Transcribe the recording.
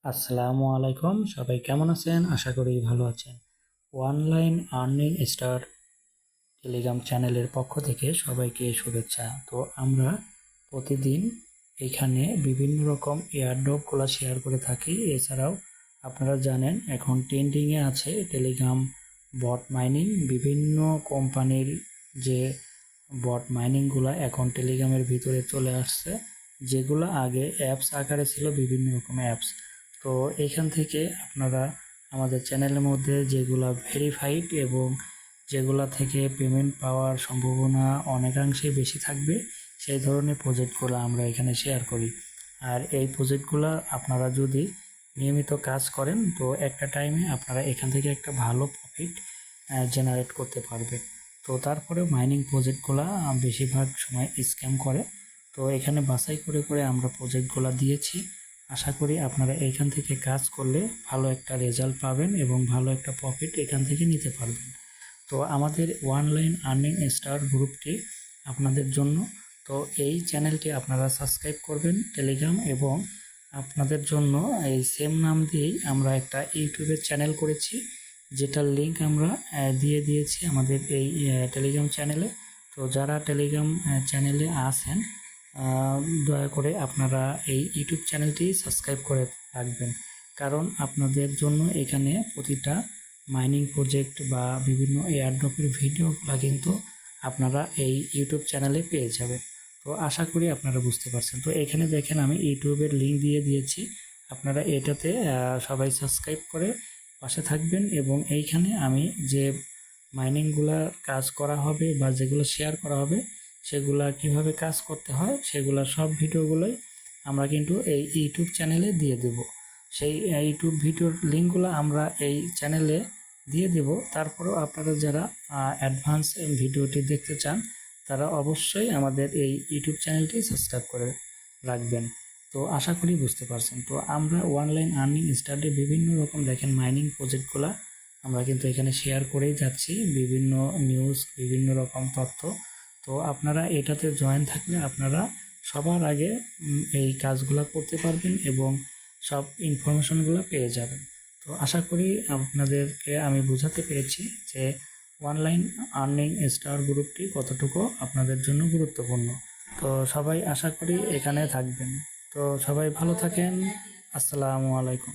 আসসালামু আলাইকুম, সবাই কেমন আছেন? আশা করি ভালো আছেন। অনলাইন আর্নিং স্টার টেলিগ্রাম চ্যানেলের পক্ষ থেকে সবাইকে শুভেচ্ছা। তো আমরা প্রতিদিন এখানে বিভিন্ন রকম এয়ারড্রপগুলো শেয়ার করে থাকি। এছাড়াও আপনারা জানেন এখন ট্রেন্ডিংয়ে আছে টেলিগ্রাম বট মাইনিং। বিভিন্ন কোম্পানির যে বট মাইনিংগুলো এখন টেলিগ্রামের ভিতরে চলে আসছে, যেগুলো আগে অ্যাপস আকারে ছিল, বিভিন্ন রকম অ্যাপস। তো এখান থেকে আপনারা আমাদের চ্যানেলের মধ্যে যেগুলা ভেরিফাইড এবং যেগুলা থেকে পেমেন্ট পাওয়ার সম্ভাবনা অনেকাংশেই বেশি থাকবে, সেই ধরনের প্রজেক্টগুলো আমরা এখানে শেয়ার করি। আর এই প্রজেক্টগুলো আপনারা যদি নিয়মিত কাজ করেন তো একটা টাইমে আপনারা এখান থেকে একটা ভালো প্রফিট জেনারেট করতে পারবেন। তো তারপরেও মাইনিং প্রজেক্টগুলো বেশিরভাগ সময় স্ক্যাম করে। তো এখানে বাছাই করে করে আমরা প্রজেক্টগুলো দিয়েছি। আশা করি আপনারা এইখান থেকে কাজ করলে ভালো একটা রেজাল্ট পাবেন এবং ভালো একটা প্রফিট এখান থেকে নিতে পারবেন। তো আমাদের অনলাইন আর্নিং স্টার গ্রুপটি আপনাদের জন্য। তো এই চ্যানেলটি আপনারা সাবস্ক্রাইব করবেন টেলিগ্রাম, এবং আপনাদের জন্য এই সেম নাম দিয়েই আমরা একটা ইউটিউবের চ্যানেল করেছি, যেটার লিঙ্ক আমরা দিয়ে দিয়েছি আমাদের এই টেলিগ্রাম চ্যানেলে। তো যারা টেলিগ্রাম চ্যানেলে আছেন, দয়া করে আপনারা এই ইউটিউব চ্যানেলটি সাবস্ক্রাইব করে রাখবেন, কারণ আপনাদের জন্য এখানে প্রতিটা মাইনিং প্রজেক্ট বা বিভিন্ন এয়ারড্রপের ভিডিওগুলো কিন্তু আপনারা এই ইউটিউব চ্যানেলে পেয়ে যাবেন। তো আশা করি আপনারা বুঝতে পারছেন। তো এখানে দেখেন আমি ইউটিউবের লিঙ্ক দিয়ে দিয়েছি, আপনারা এটাতে সবাই সাবস্ক্রাইব করে পাশে থাকবেন। এবং এইখানে আমি যে মাইনিংগুলা কাজ করা হবে বা যেগুলো শেয়ার করা হবে, সেগুলা কিভাবে কাজ করতে হয় সেগুলা সব ভিডিওগুলোই আমরা কিন্তু এই ইউটিউব চ্যানেলে দিয়ে দেব। সেই ইউটিউব ভিডিওর লিঙ্কগুলো আমরা এই চ্যানেলে দিয়ে দেব। তারপরেও আপনারা যারা অ্যাডভান্স ভিডিওটি দেখতে চান, তারা অবশ্যই আমাদের এই ইউটিউব চ্যানেলটি সাবস্ক্রাইব করে রাখবেন। তো আশা করি বুঝতে পারছেন। তো আমরা অনলাইন আর্নিং স্টার্টে বিভিন্ন রকম দেখেন মাইনিং প্রজেক্টগুলো আমরা কিন্তু এখানে শেয়ার করেই যাচ্ছি, বিভিন্ন নিউজ, বিভিন্ন রকম তথ্য। তো আপনারা এটাতে জয়েন থাকলে আপনারা সবার আগে এই কাজগুলো করতে পারবেন এবং সব ইনফরমেশনগুলো পেয়ে যাবেন। তো আশা করি আপনাদেরকে আমি বোঝাতে পেরেছি যে অনলাইন আর্নিং স্টার গ্রুপটি কতটুকু আপনাদের জন্য গুরুত্বপূর্ণ। তো সবাই আশা করি এখানে থাকবেন। তো সবাই ভালো থাকেন। আসসালামু আলাইকুম।